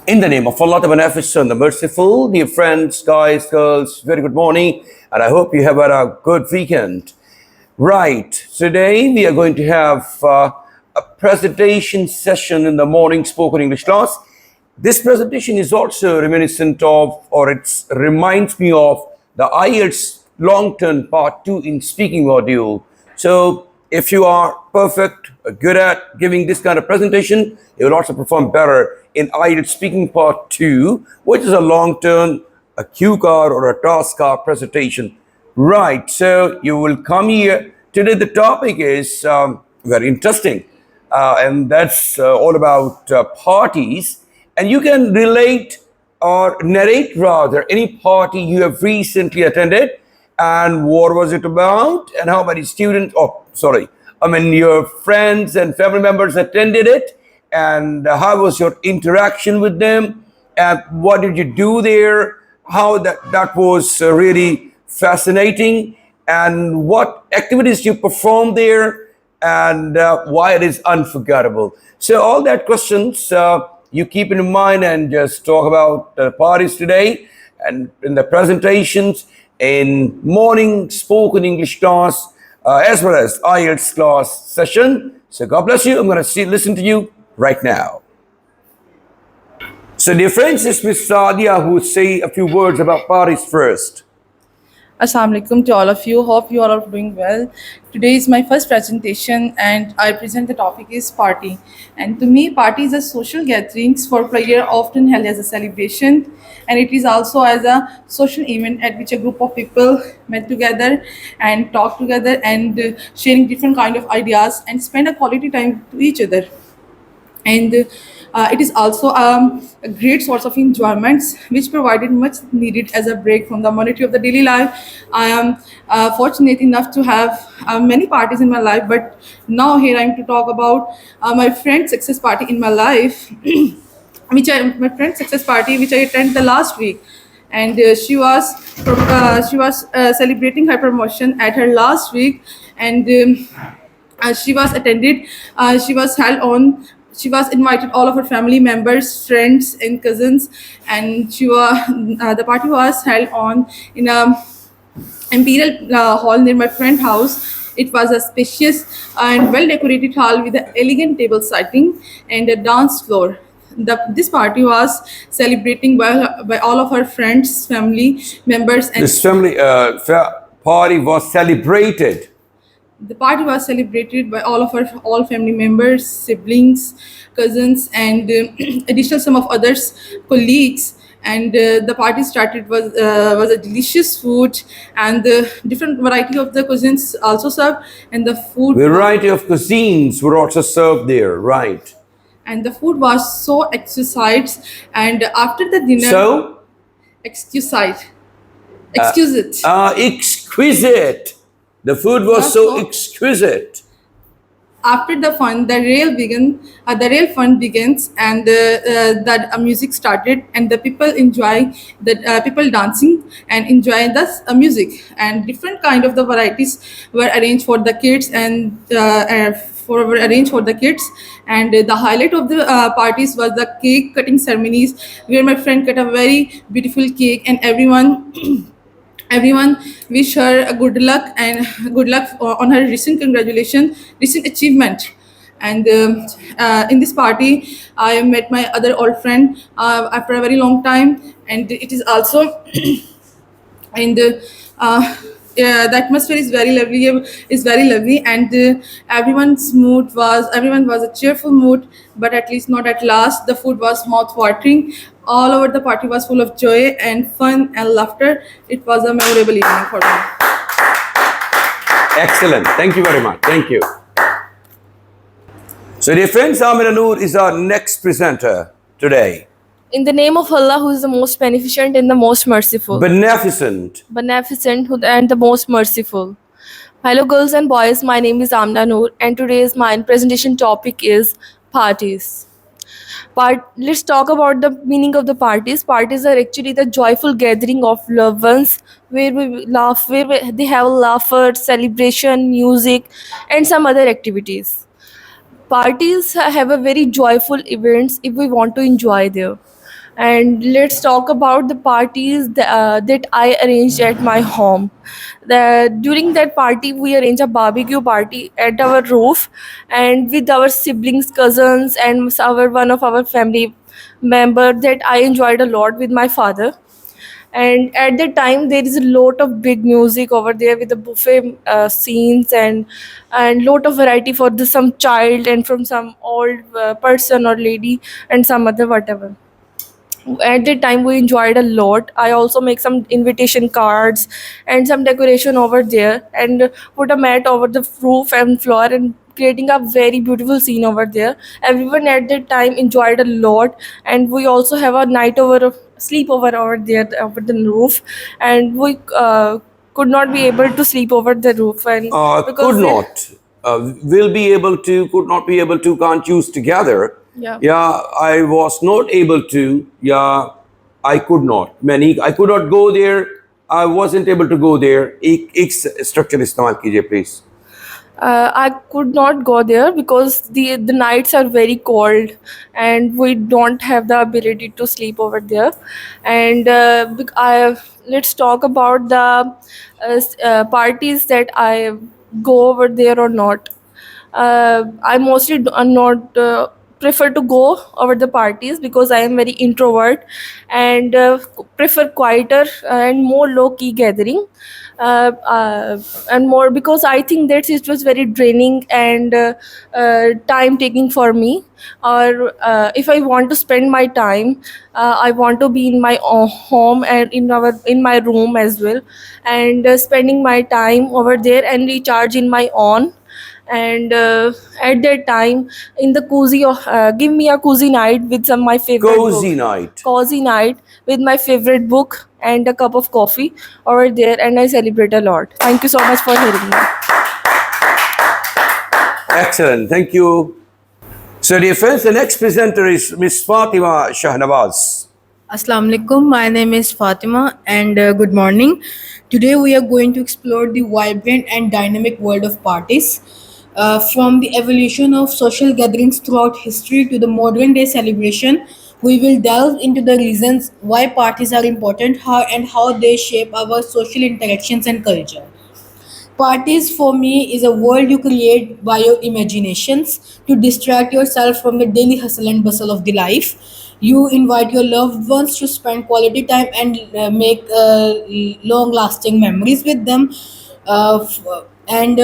In the name of Allah, the Beneficent, the Merciful, dear friends, guys, girls, very good morning, and I hope you have had a good weekend. Right, today we are going to have a presentation session in the morning spoken English class. This presentation is also reminiscent of, or it reminds me of, the IELTS long-term part 2 in speaking module. So if you are perfect, good at giving this kind of presentation, you will also perform better in IELTS speaking part 2, which is a long-term, a cue card or a task card presentation. Right, so you will come here. Today the topic is very interesting, and that's all about parties. And you can relate or narrate rather any party you have recently attended and what was it about and how many students, your friends and family members attended it, and how was your interaction with them, and what did you do there, how that was really fascinating, and what activities you performed there, and why it is unforgettable. So all that questions you keep in mind and just talk about parties today and in the presentations in morning spoken English class as well as IELTS class session. So God bless you. I'm going to listen to you right now. So dear friends, it's Miss Sadia who will say a few words about parties first. Assalamu alaikum to all of you. Hope you all are doing well. Today is my first presentation and I present the topic is party. And to me, party is a social gatherings for prayer often held as a celebration, and it is also as a social event at which a group of people met together and talk together and sharing different kind of ideas and spend a quality time to each other. And it is also a great source of enjoyments which provided much needed as a break from the monotony of the daily life. I am fortunate enough to have many parties in my life, but now here I am to talk about my friend's success party in my life my friend's success party which I attended the last week. And she was celebrating her promotion at her last week. And she was attended she was held on she was invited all of her family members, friends and cousins, and the party was held on in a imperial hall near my friend house. It was a spacious and well decorated hall with an elegant table setting and a dance floor. This party was celebrating by all of her friends, family members, and This party was celebrated. the party was celebrated by all family members, siblings, cousins, and additional some of others colleagues. And the party started was a delicious food, and the different variety of the cuisines also served, and the food Variety of cuisines were also served there, right? and the food was so exquisite. And after the dinner, So, exquisite, exquisite. exquisite. The food was so exquisite. After the fun, the real fun begins, and the music started, and the people enjoy the people dancing and enjoy the music, and different kind of the varieties were arranged for the kids and were arranged for the kids. And the highlight of the parties was the cake cutting ceremonies, where my friend cut a very beautiful cake, and everyone wish her a good luck on her recent achievement. And in this party I met my other old friend after a very long time, and it is also and yeah, the atmosphere is very lovely. And everyone was a cheerful mood, but at least not at last. The food was mouth watering. All over the party was full of joy and fun and laughter. It was a memorable evening for me. Excellent. Thank you very much. Thank you. So, dear friends, Amina Noor is our next presenter today. In the name of Allah, who is the most beneficent and the most merciful. Beneficent. And the most merciful. Hello girls and boys, my name is Amna Noor, and today's my presentation topic is parties. Let's talk about the meaning of the parties. Parties are actually the joyful gathering of loved ones where we laugh, they have laughter, celebration, music, and some other activities. Parties have a very joyful events if we want to enjoy there. And let's talk about the parties that I arranged at my home. During that party, we arranged a barbecue party at our roof, and with our siblings, cousins, and our one of our family member that I enjoyed a lot with my father. And at that time there is a lot of big music over there with the buffet scenes, and lot of variety for the some child and from some old person or lady and some other whatever. At that time we enjoyed a lot. I also make some invitation cards and some decoration over there, and put a mat over the roof and floor, and creating a very beautiful scene over there. Everyone at that time enjoyed a lot, and we also have a night over sleepover over there over the roof, and we could not be able to sleep over the roof, and Could because there, not. Will be able to, could not be able to, can't use together. yeah. Yeah, I was not able to. Yeah, I could not. Many, I could not go there. I wasn't able to go there. एक structure इस्तेमाल कीजिए please. I could not go there because the nights are very cold, and we don't have the ability to sleep over there. And let's talk about the parties that I go over there or not. I mostly not prefer to go over the parties because I am very introvert, and prefer quieter and more low key gathering, and more because I think that it was very draining and time taking for me. Or if I want to spend my time, I want to be in my home and in my room as well, and spending my time over there and recharge in my own. And at that time in the give me a cozy night with some my favorite book. Cozy night. Cozy night with my favorite book and a cup of coffee over there, and I celebrate a lot. Thank you so much for hearing me. Excellent. Thank you. So, dear friends, the next presenter is Miss Fatima Shahnawaz. Assalamu alaikum. My name is Fatima and good morning. Today we are going to explore the vibrant and dynamic world of parties. From the evolution of social gatherings throughout history to the modern day celebration, we will delve into the reasons why parties are important how they shape our social interactions and culture. Parties for me is a world you create by your imaginations to distract yourself from the daily hustle and bustle of the life. You invite your loved ones to spend quality time and make long lasting memories with them. And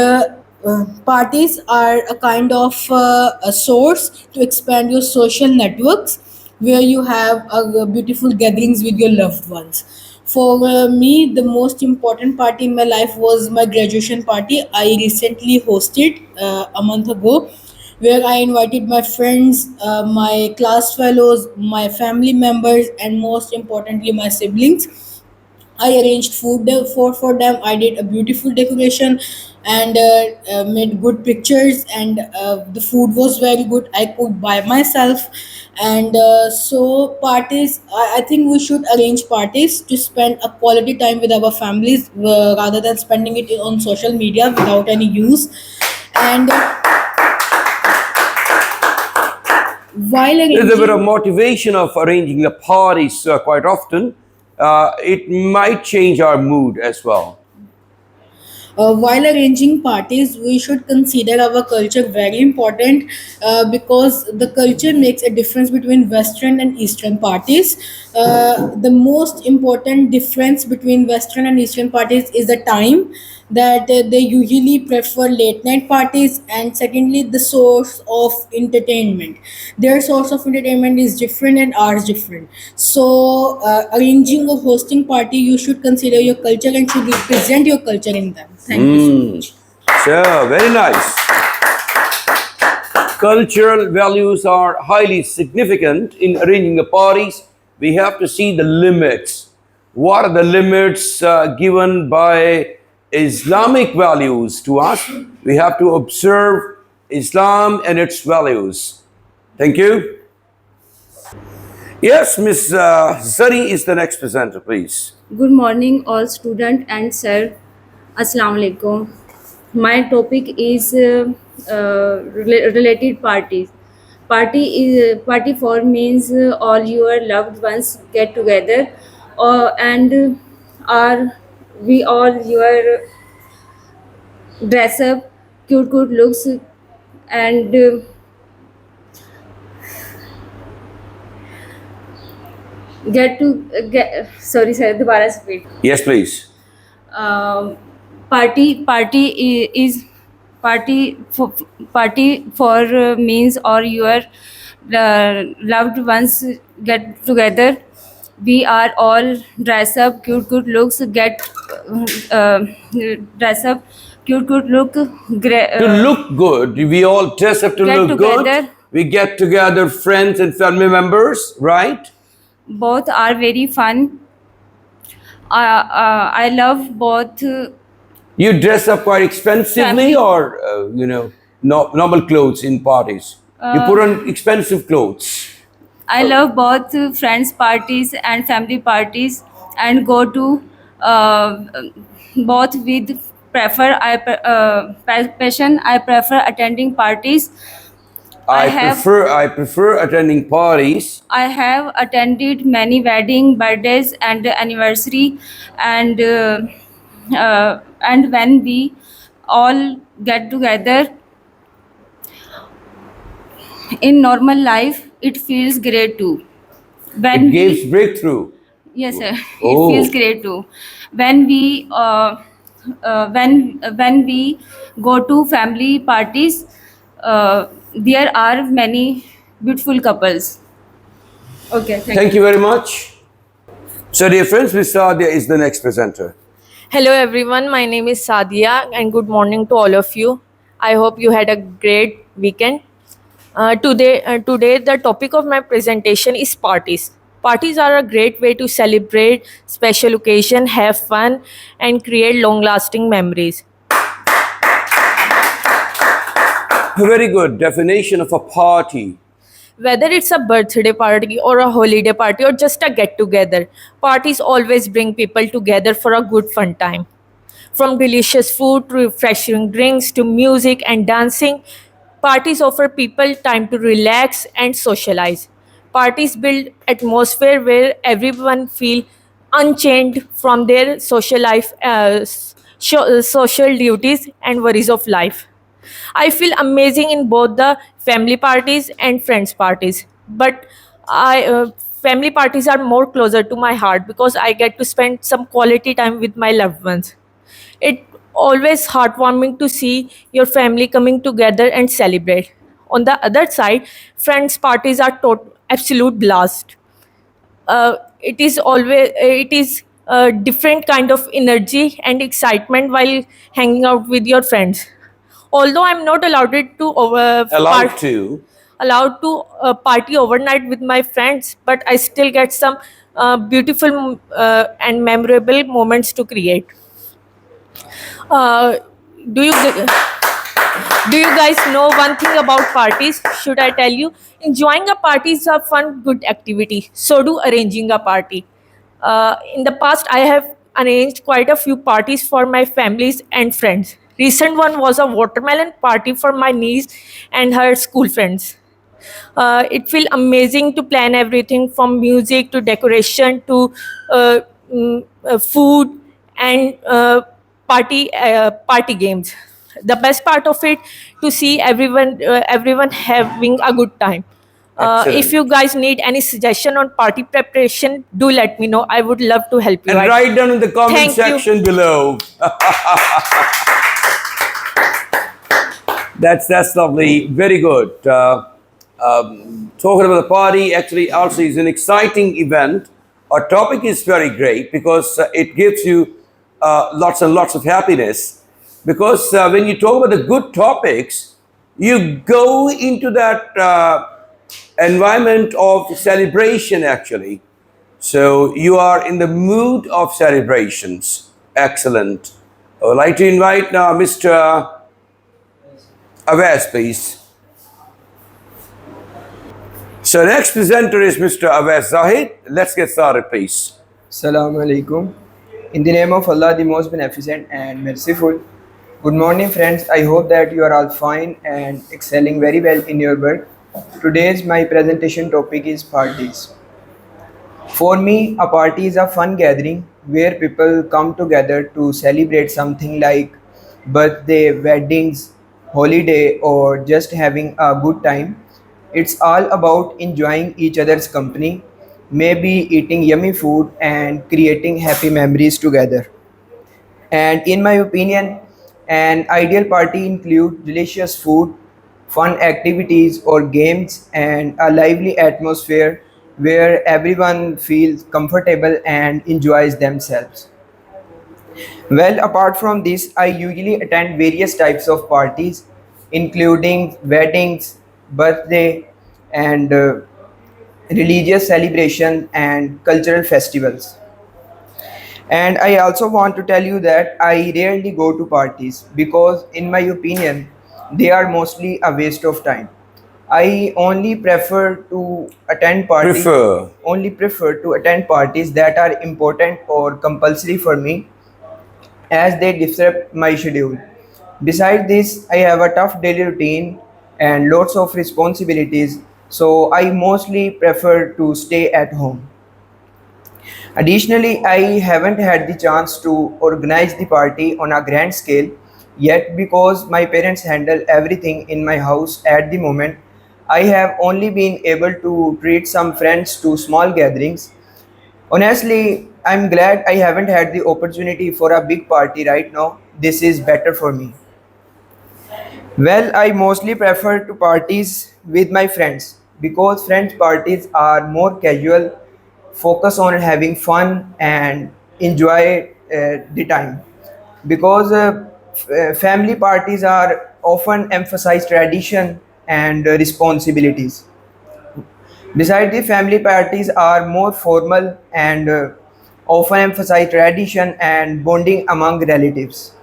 Parties are a kind of a source to expand your social networks where you have beautiful gatherings with your loved ones. For me, the most important party in my life was my graduation party. I recently hosted a month ago, where I invited my friends, my class fellows, my family members, and most importantly, my siblings. I arranged food for them. I did a beautiful decoration and made good pictures, and the food was very good. I cooked by myself, and so parties. I think we should arrange parties to spend a quality time with our families rather than spending it on social media without any use. And while There's a bit of arranging motivation of arranging the parties quite often. It might change our mood as well. While arranging parties, we should consider our culture very important because the culture makes a difference between Western and Eastern parties. The most important difference between Western and Eastern parties is the time that they usually prefer late night parties, and secondly the source of entertainment. Their source of entertainment is different and ours different. So arranging or hosting party, you should consider your culture and should represent your culture in them. Thank you so much. So, very nice. Cultural values are highly significant in arranging the parties. We have to see the limits. What are the limits given by Islamic values to us? We have to observe Islam and its values. Thank you. Yes, Miss Zari is the next presenter, please. Good morning, all student and sir. Assalamu alaikum. My topic is related parties. Party for means all your loved ones get together, and are we all your dress up, cute looks, and get to get. Sorry, sir. दोबारा से repeat. Yes, please. um, is party for means or your loved ones get together. We are all dress up, cute looks, get uh, dress up, cute look, To look good, we all dress up to Get look good. together. We get together, friends and family members, right? both are very fun. I love both. You dress up quite expensively, Family. or no, normal clothes in parties. You put on expensive clothes. I love both friends parties and family parties, and go to both with passion. I prefer attending parties. I have I prefer attending parties. I have attended many wedding, birthdays, and anniversary, and when we all get together in normal life, it feels great too. When It we gives breakthrough. Yes, sir. Oh. It feels great too. When we when we go to family parties, there are many beautiful couples. Okay, Thank you very much. So, dear friends, Ms. Sadia is the next presenter. Hello everyone, my name is Sadia and good morning to all of you. I hope you had a great weekend. Today the topic of my presentation is parties. Parties are a great way to celebrate special occasion, have fun and create long-lasting memories. A very good definition of a party. Whether it's a birthday party or a holiday party or just a get together, parties always bring people together for a good fun time. From delicious food to refreshing drinks to music and dancing, parties offer people time to relax and socialize. Parties build atmosphere where everyone feel unchained from their social life, social duties and worries of life. I feel amazing in both the family parties and friends parties, but I family parties are more closer to my heart because I get to spend some quality time with my loved ones. It always heartwarming to see your family coming together and celebrate. On the other side, friends parties are absolute blast. It is a different kind of energy and excitement while hanging out with your friends. Although I'm not allowed it to Allowed to. allowed to party overnight with my friends, but I still get some beautiful and memorable moments to create. Uh, do you do you guys know one thing about parties? Should I tell you? Enjoying a party is a fun, good activity. So do arranging a party. In the past, I have arranged quite a few parties for my families and friends. Recent one was a watermelon party for my niece and her school friends. It feels amazing to plan everything from music to decoration to uh, food and party games. The best part of it to see everyone having a good time. If Excellent. you guys need any suggestion on party preparation, do let me know. I would love to help you. And write down in the comment Thank you. section below. That's lovely. Very good. Talking about the party, actually, also is an exciting event. Our topic is very great because it gives you lots and lots of happiness. Because when you talk about the good topics, you go into that environment of celebration, actually. So you are in the mood of celebrations. Excellent. I would like to invite now Mr. Awais, please. So next presenter is Mr. Awais Zahid. Let's get started, please. Assalamu alaikum. In the name of Allah, the most beneficent and merciful. Good morning, friends. I hope that you are all fine and excelling very well in your work. Today's my presentation topic is parties. For me, a party is a fun gathering where people come together to celebrate something like birthday, weddings, holiday, or just having a good time. It's all about enjoying each other's company, maybe eating yummy food and creating happy memories together. And in my opinion, an ideal party includes delicious food, fun activities or games, and a lively atmosphere where everyone feels comfortable and enjoys themselves. Well, apart from this, I usually attend various types of parties, including weddings, birthday, and religious celebration and cultural festivals. And I also want to tell you that I rarely go to parties because, in my opinion, they are mostly a waste of time. I only prefer to attend parties Prefer. only prefer to attend parties that are important or compulsory for me as they disrupt my schedule. Besides this, I have a tough daily routine and lots of responsibilities, so I mostly prefer to stay at home. Additionally, I haven't had the chance to organize the party on a grand scale yet because my parents handle everything in my house at the moment. I have only been able to treat some friends to small gatherings. Honestly, I'm glad I haven't had the opportunity for a big party right now. This is better for me. Well, I mostly prefer to parties with my friends because friends parties are more casual, focus on having fun and enjoy the time. Because family parties are often emphasize tradition and responsibilities. Besides, the family parties are more formal and often emphasize tradition and bonding among relatives.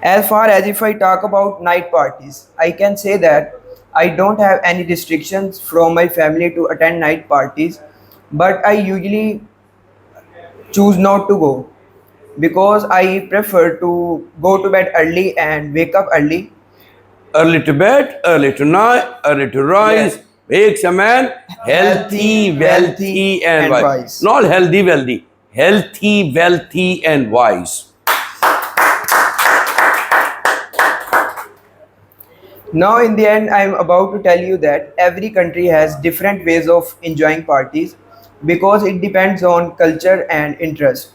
As far as if I talk about night parties, I can say that I don't have any restrictions from my family to attend night parties, but I usually choose not to go because I prefer to go to bed early and wake up early. Early to bed, early to night, early to rise, Yes, makes a man healthy, healthy, wealthy, wealthy, and and wise. wise. Not healthy, wealthy. Healthy, wealthy, and wise. Now, in the end, I am about to tell you that every country has different ways of enjoying parties because it depends on culture and interest.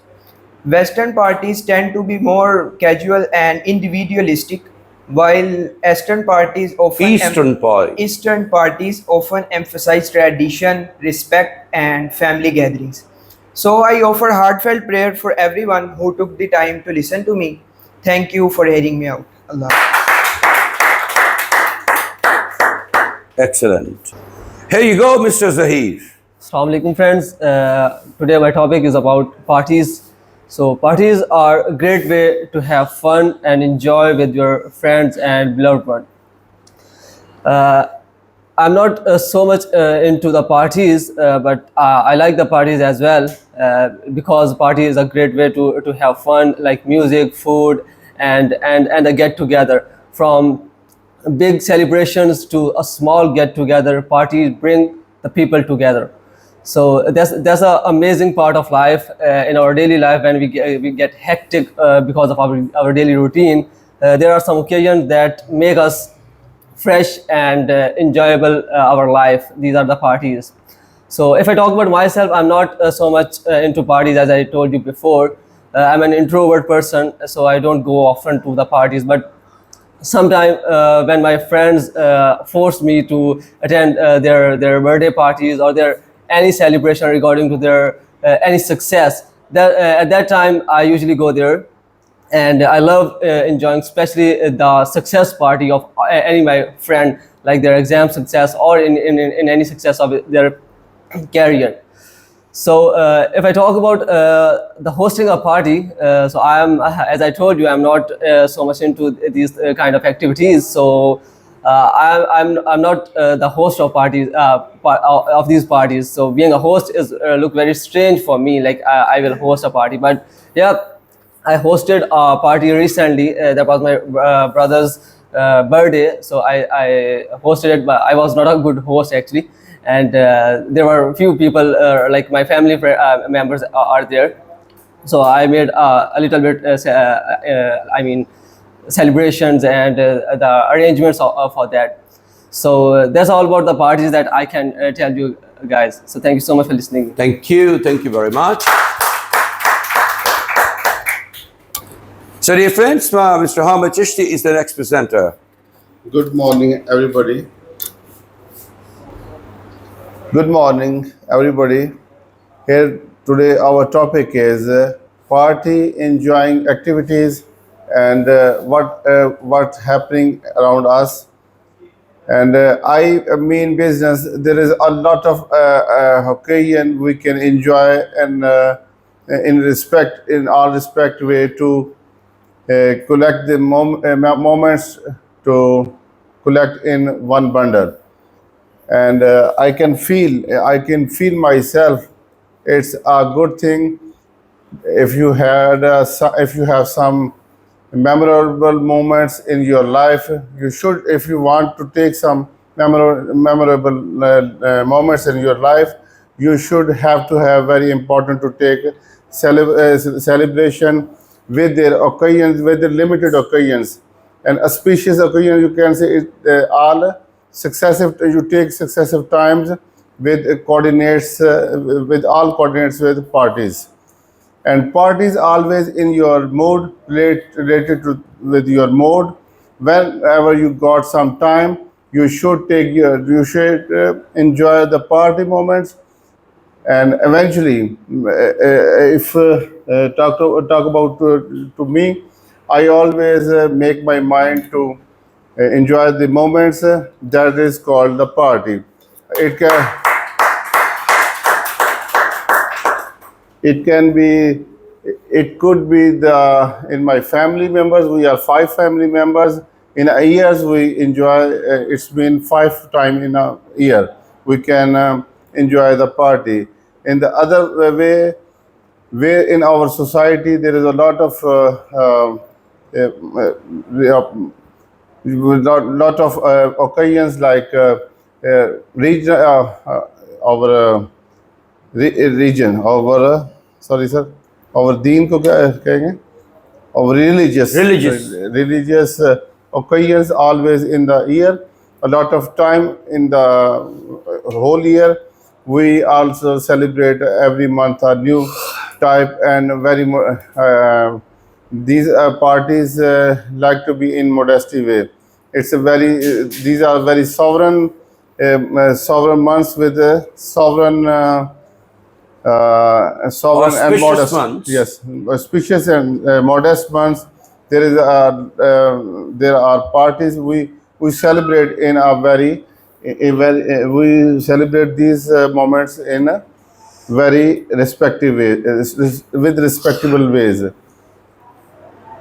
Western parties tend to be more casual and individualistic, while Eastern pie. Eastern parties often emphasize tradition, respect, and family gatherings. So I offer heartfelt prayer for everyone who took the time to listen to me. Thank you for hearing me out. Allah. Excellent. Here you go, Mr. Zahir. Assalamu alaikum friends. Today my topic is about parties. So parties are a great way to have fun and enjoy with your friends and beloved one. Uh, I'm not so much into the parties, but I like the parties as well because party is a great way to have fun, like music, food, and a get together. From big celebrations to a small get together, parties bring the people together. So that's an amazing part of life in our daily life when we get hectic because of our daily routine. There are some occasions that make us fresh and enjoyable our life. These are the parties. So if I talk about myself, I'm not so much into parties as I told you before. I'm an introvert person, so I don't go often to the parties. But sometimes when my friends force me to attend their birthday parties or their any celebration regarding to their any success, that at that time I usually go there, and I love enjoying, especially the success party of any my friend, like their exam success or in any success of their career. So if I talk about the hosting a party, so I am, as I told you, I'm not so much into these kind of activities. So I'm not the host of parties of these parties. So being a host is look very strange for me. Like I will host a party, but yeah, I hosted a party recently. That was my brother's birthday, so I hosted it, but I was not a good host actually, and there were a few people like my family members are there, so I made a little bit I mean celebrations and the arrangements for that. So that's all about the parties that I can tell you guys. So thank you so much for listening. Thank you very much. So dear friends, Mr. Hamid Chishti is the next presenter. Good morning, everybody. Good morning, everybody. Here today, our topic is party enjoying activities and what's happening around us. And I mean business. There is a lot of occasion we can enjoy and in all respect way to collect the moments to collect in one bundle, and I can feel myself. It's a good thing if you if you have some memorable moments in your life. You should, if you want to take some memorable moments in your life, you should have to have very important to take celebration with their occasions, with the limited occasions, and auspicious occasion. You can say it all successive. You take successive times with coordinates, with all coordinates with parties. And parties always in your mood, related to with your mood. Whenever you got some time, you should enjoy the party moments. And eventually, if talk about to me, I always make my mind to enjoy the moments that is called the party. It can it could be in my family members. We are 5 family members. In a years we enjoy. It's been 5 times in a year. We can enjoy the party. In the other way, where in our society there is a lot of occasions like region, our region, our sorry sir, our deen ko kya kahenge, our religious occasions always in the year. A lot of time in the whole year. We also celebrate every month a new type, and these parties like to be in modesty way. It's a very these are very sovereign months with sovereign and Auspicious modest months. Yes, auspicious and modest months. There are parties we celebrate in we celebrate these moments in a very respective way, with respectable ways.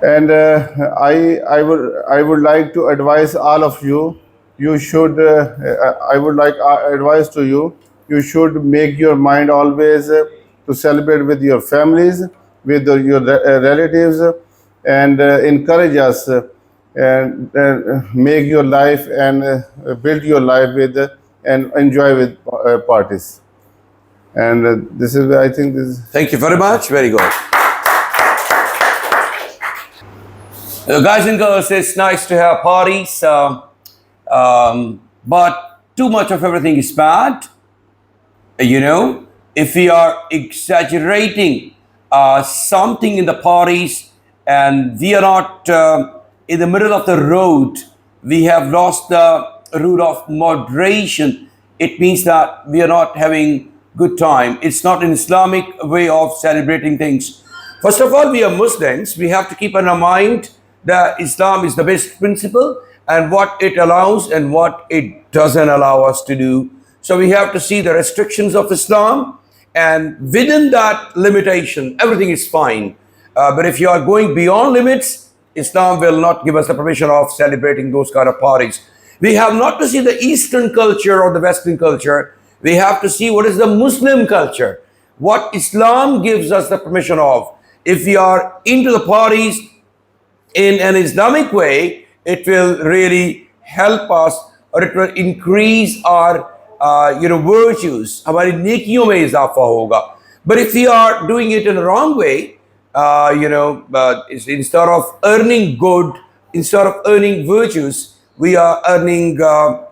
And I would like to advise all of you. You should. I would like advice to you. You should make your mind always to celebrate with your families, with your relatives, and encourage us and make your life and build your life with and enjoy with parties. And this is, I think, this. Thank you very much. Very good. Guys and girls, it's nice to have parties, but too much of everything is bad. You know, if we are exaggerating something in the parties and we are not in the middle of the road, we have lost the root of moderation. It means that we are not having good time. It's not an Islamic way of celebrating things. First of all, we are Muslims. We have to keep in our mind that Islam is the best principle and what it allows and what it doesn't allow us to do. So we have to see the restrictions of Islam, and within that limitation, everything is fine. But if you are going beyond limits, Islam will not give us the permission of celebrating those kind of parties. We have not to see the Eastern culture or the Western culture. We have to see what is the Muslim culture, what Islam gives us the permission of. If we are into the parties in an Islamic way, it will really help us, or it will increase our virtues. हमारी नेकियों में इजाफा होगा. But if we are doing it in the wrong way, instead of earning good, instead of earning virtues, we are earning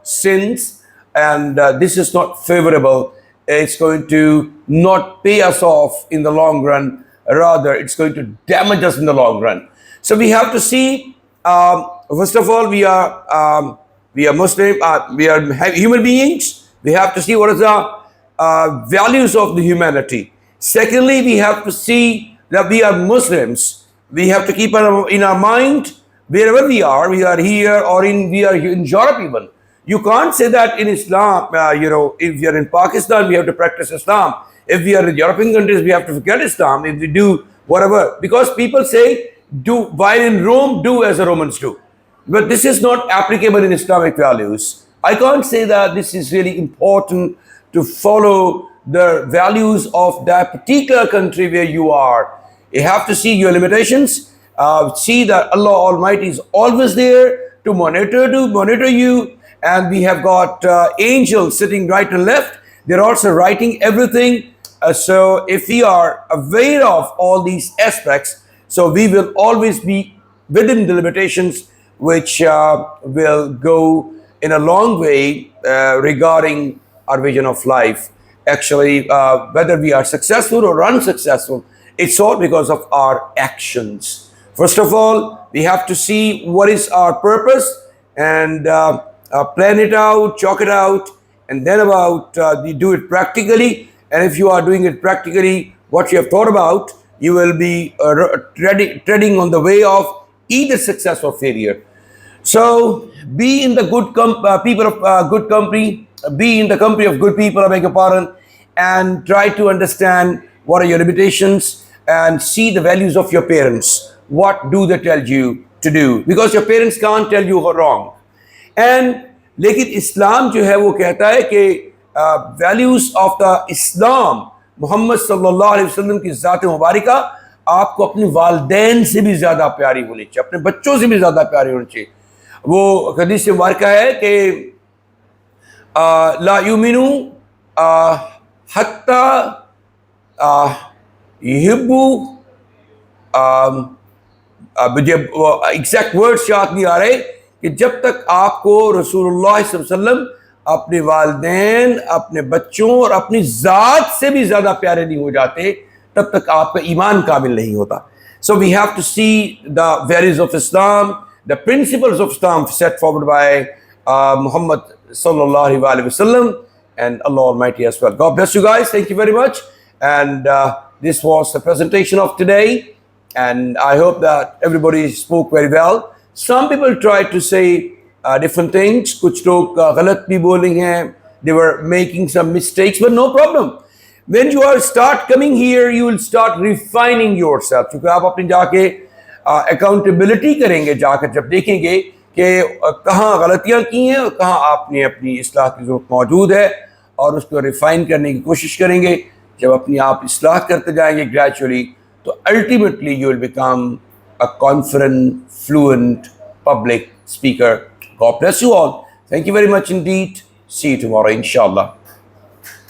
sins, and this is not favorable. It's going to not pay us off in the long run. Rather, it's going to damage us in the long run. So we have to see. First of all, we are Muslim. We are human beings. We have to see what is the values of the humanity. Secondly, we have to see that we are Muslims. We have to keep in our mind wherever we are here, or we are in Europe even. You can't say that in Islam, if we are in Pakistan, we have to practice Islam. If we are in European countries, we have to forget Islam. If we do whatever, because people say, while in Rome, do as the Romans do. But this is not applicable in Islamic values. I can't say that this is really important to follow the values of that particular country where you are. You have to see your limitations, see that Allah Almighty is always there to monitor you, and we have got angels sitting right and left. They're also writing everything. So if we are aware of all these aspects, so we will always be within the limitations, which will go in a long way regarding our vision of life. Actually, whether we are successful or unsuccessful, it's all because of our actions. First of all, we have to see what is our purpose and plan it out, chalk it out, and then we do it practically. And if you are doing it practically, what you have thought about, you will be treading on the way of either success or failure. So be in the good people of good company, be in the company of good people, I beg your pardon, and try to understand what are your limitations and see the values of your parents. What do they tell you to do? Because your parents can't tell you wrong. And लेकिन इस्लाम जो है वो कहता है कि values of the इस्लाम, मोहम्मद सल्लल्लाहु अलैहि वसल्लम की ज़ात मुबारका आपको अपने वालिदैन से भी ज़्यादा प्यारी होनी चाहिए, अपने बच्चों से भी ज़्यादा प्यारी होनी चाहिए. वो हदीस मुबारका है कि ला युमिनु हत्ता युहिब्बु, मुझे एग्जैक्ट वर्ड्स याद नहीं आ रहे, कि जब तक आपको रसूलुल्लाह सल्लल्लाहु अलैहि वसल्लम अपने वालिदैन, अपने बच्चों और अपनी ज़ात से भी ज़्यादा प्यारे नहीं हो जाते, तब तक आपका ईमान कामिल नहीं होता. So we have to see the values of Islam, the principles of Islam set forward by Muhammad sallallahu alaihi wasallam and Allah Almighty as well. God bless you guys. Thank you very much. And this was the presentation of today. And I hope that everybody spoke very well. Some people tried to say different things. कुछ लोग गलत भी बोले हैं. They were making some mistakes, but no problem. When you start coming here, you will start refining yourself. क्योंकि आप अपनी जाके accountability करेंगे, जाकर जब देखेंगे कि कहाँ गलतियाँ की हैं और कहाँ आपने अपनी इस्लाह की ज़रूरत मौजूद है, और उसको रिफाइन करने की कोशिश करेंगे. जब अपनी आप इस्लाह करते जाएंगे gradually, तो ultimately you will become a confident, fluent public speaker. God bless you all. Thank you very much indeed. See you tomorrow, inshallah.